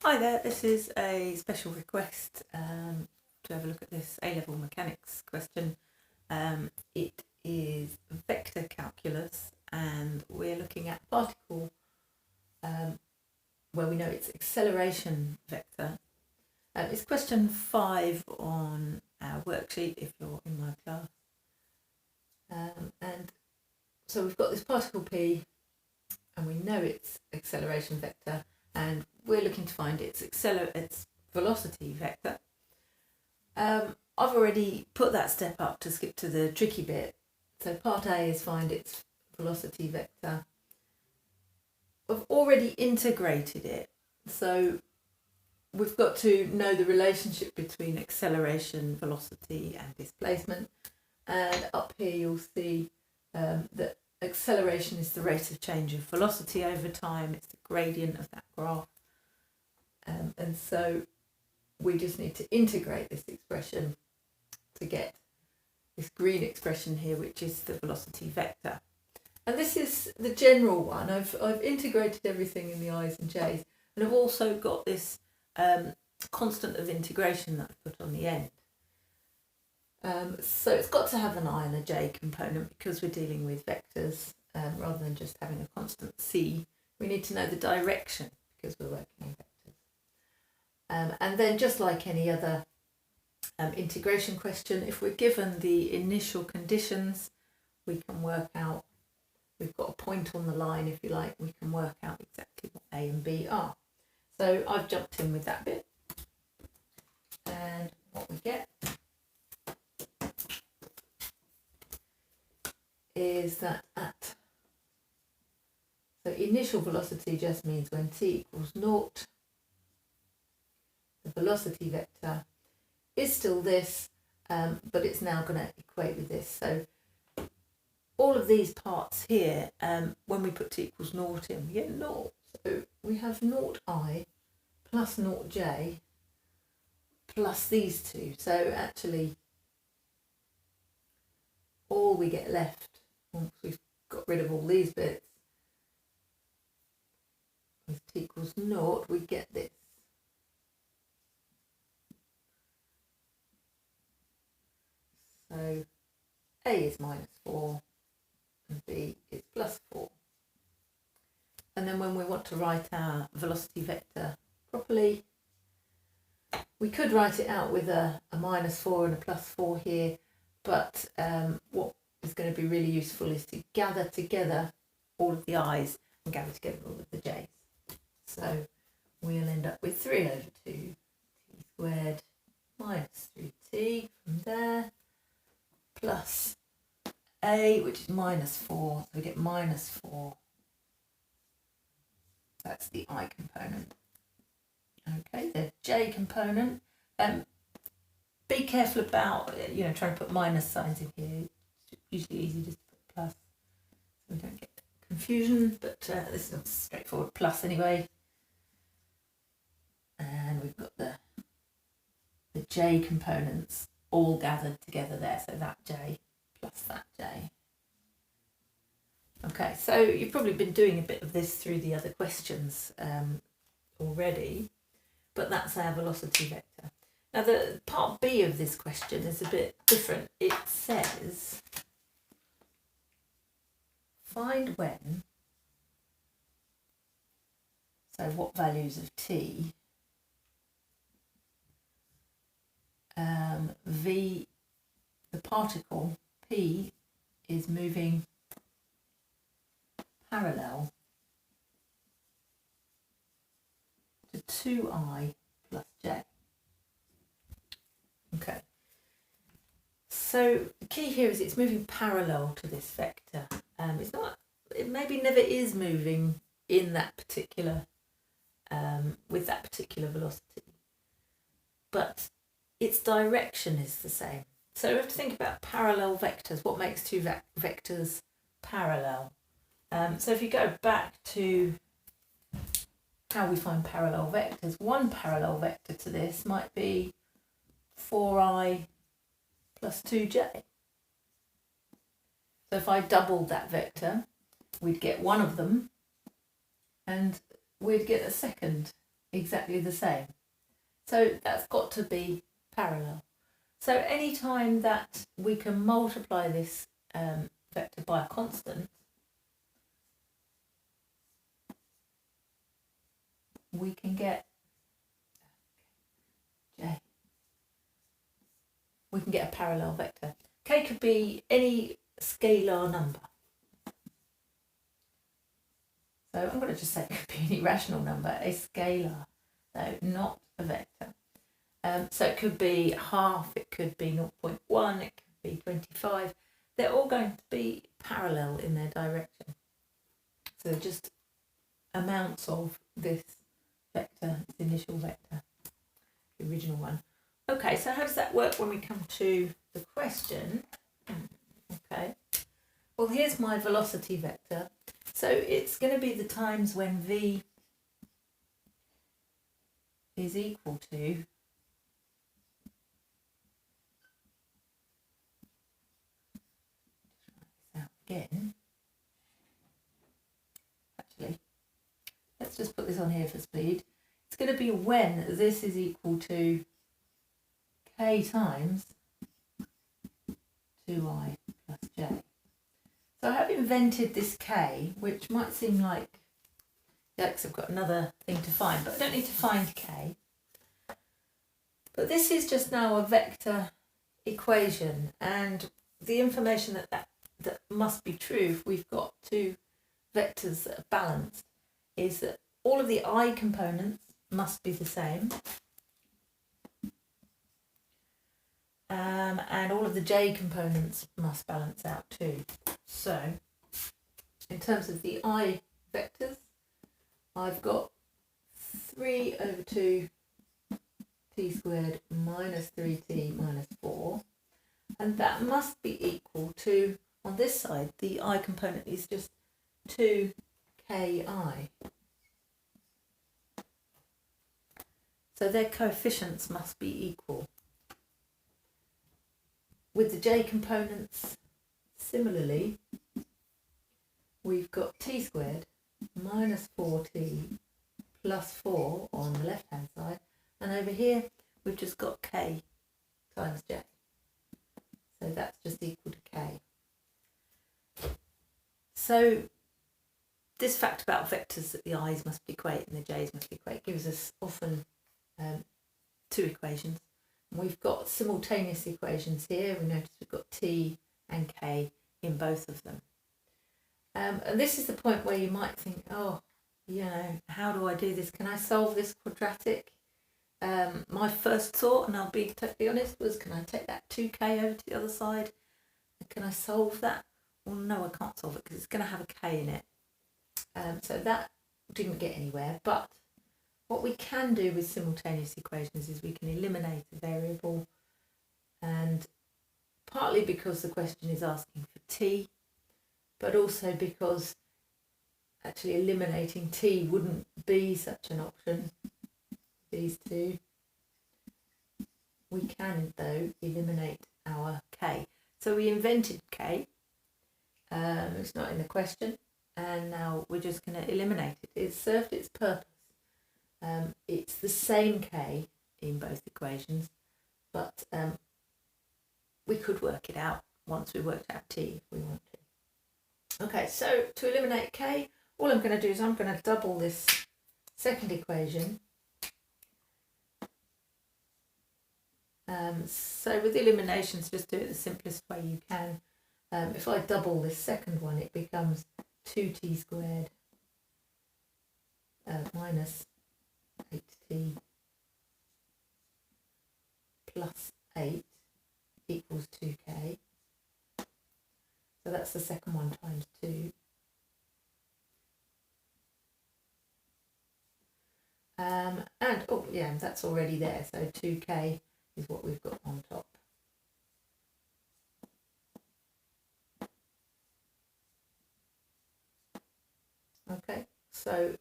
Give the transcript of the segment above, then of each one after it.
Hi there, this is a special request to have a look at this A-level mechanics question. It is vector calculus and we're looking at particle where we know it's acceleration vector. It's question 5 on our worksheet if you're in my class. And so we've got this particle P and we know it's acceleration vector, and we're looking to find its velocity vector. I've already put that step up to skip to the tricky bit. So part A is find its velocity vector. I've already integrated it, so we've got to know the relationship between acceleration, velocity and displacement. And up here you'll see that acceleration is the rate of change of velocity over time. It's the gradient of that graph. And so we just need to integrate this expression to get this green expression here, which is the velocity vector. And this is the general one. I've integrated everything in the i's and j's, and I've also got this constant of integration that I've put on the end. So it's got to have an I and a j component because we're dealing with vectors rather than just having a constant c. We need to know the direction because we're working in vectors. And then just like any other integration question, if we're given the initial conditions, we can work out, we've got a point on the line if you like, we can work out exactly what A and B are. So I've jumped in with that bit, and what we get is that so initial velocity just means when t equals 0, the velocity vector is still this, but it's now going to equate with this. So all of these parts here, when we put t equals 0 in, we get 0. So we have 0i plus 0j plus these two. So actually all we get left, once we've got rid of all these bits, with t equals 0, we get this. So A is -4 and B is +4. And then when we want to write our velocity vector properly, we could write it out with a -4 and a +4 here, but what is going to be really useful is to gather together all of the i's and gather together all of the j's. So we'll end up with 3 over 2 t squared minus 3t from there, plus a, which is -4, so we get -4. That's the I component. Okay, the j component. Be careful about trying to put minus signs in here. It's usually easy just to put plus, so we don't get confusion. But this is a straightforward plus anyway. And we've got the j components all gathered together there. So that j plus that j. Okay, so you've probably been doing a bit of this through the other questions already, but that's our velocity vector. Now the part B of this question is a bit different. It says, find when, so what values of t, v, the particle P is moving parallel to 2i plus j. Okay, so the key here is it's moving parallel to this vector. It's not, it maybe never is moving in that particular, with that particular velocity, but its direction is the same. So we have to think about parallel vectors. What makes two vectors parallel? So if you go back to how we find parallel vectors, one parallel vector to this might be 4i plus 2j. So if I doubled that vector, we'd get one of them and we'd get a second exactly the same. So that's got to be parallel. So any time that we can multiply this vector by a constant, we can get J. We can get a parallel vector. K could be any scalar number. So I'm going to just say it could be any rational number, a scalar, so not a vector. So it could be half, it could be 0.1, it could be 25. They're all going to be parallel in their direction. So just amounts of this vector, this initial vector, the original one. Okay, so how does that work when we come to the question? Okay, well here's my velocity vector. So it's going to be the times when v is equal to again. Actually, let's just put this on here for speed. It's going to be when this is equal to k times 2i plus j. So I have invented this k, which might seem like, yeah, because I've got another thing to find, but I don't need to find k. But this is just now a vector equation, and the information that must be true if we've got two vectors that are balanced is that all of the I components must be the same, and all of the j components must balance out too. So in terms of the I vectors, I've got 3 over 2 t squared minus 3t minus 4, and that must be equal to, on this side, the I component is just 2ki. So their coefficients must be equal. With the j components, similarly, we've got t squared minus 4t plus 4 on the left hand side, and over here we've just got k times j. So that's just equal to k. So this fact about vectors that the i's must equate and the j's must equate gives us often two equations. And we've got simultaneous equations here. We notice we've got t and k in both of them. And this is the point where you might think, oh, you know, how do I do this? Can I solve this quadratic? My first thought, and I'll be totally honest, was can I take that 2k over to the other side? Can I solve that? Well, no, I can't solve it because it's going to have a k in it. So that didn't get anywhere. But what we can do with simultaneous equations is we can eliminate a variable, and partly because the question is asking for t, but also because actually eliminating t wouldn't be such an option. These two. We can, though, eliminate our k. So we invented k. It's not in the question, and now we're just going to eliminate it. It's served its purpose. It's the same k in both equations, but we could work it out once we worked out t if we want to. Okay, so to eliminate k, all I'm going to do is I'm going to double this second equation. So with eliminations, just do it the simplest way you can. If I double this second one, it becomes 2t squared minus 8t plus 8 equals 2k. So that's the second one times 2. And, oh yeah, that's already there, so 2k is what we've got on top. Okay, so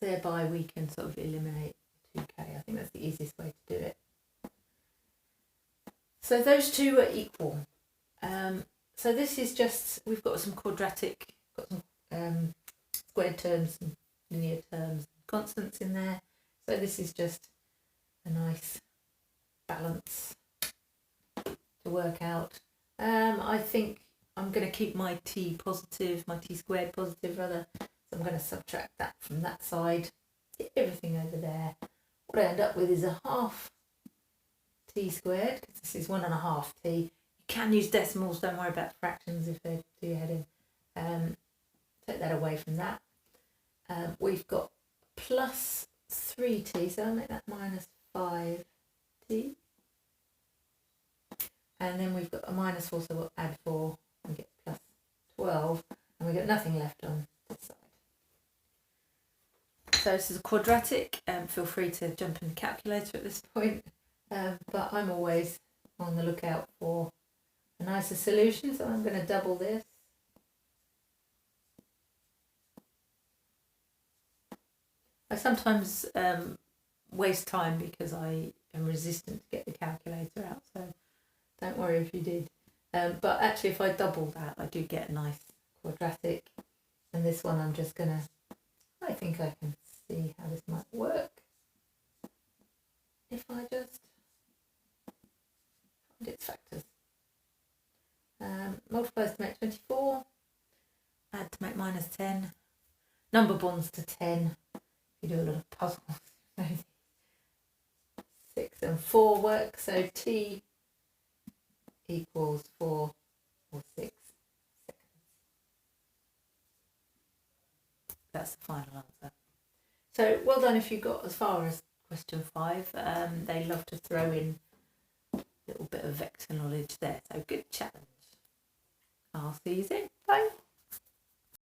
thereby we can sort of eliminate 2k. I think that's the easiest way to do it. So those two are equal. So this is just, we've got some quadratic, got some squared terms and linear terms, constants in there. So this is just a nice balance to work out. I think I'm going to keep my t positive, my t squared positive rather. So I'm going to subtract that from that side, get everything over there. What I end up with is a half t squared, because this is 1.5 t. You can use decimals, don't worry about fractions if they do your head in. Take that away from that. We've got plus 3t, so I'll make that minus 5t. And then we've got a minus 4, so we'll add 4 and get plus 12. And we've got nothing left on this side. So this is a quadratic. Feel free to jump in the calculator at this point. But I'm always on the lookout for a nicer solution. So I'm going to double this. I sometimes waste time because I am resistant to get the calculator out. So don't worry if you did. But actually, if I double that, I do get a nice quadratic. And this one, I'm just going to, I think I can see how this might work. If I just find its factors. Multiplies to make 24. Add to make minus 10. Number bonds to 10. You do a lot of puzzles. 6 and 4 work. So t equals 4 or 6 seconds. That's the final answer. So well done if you got as far as question 5. They love to throw in a little bit of vector knowledge there. So good challenge. I'll see you soon. Bye.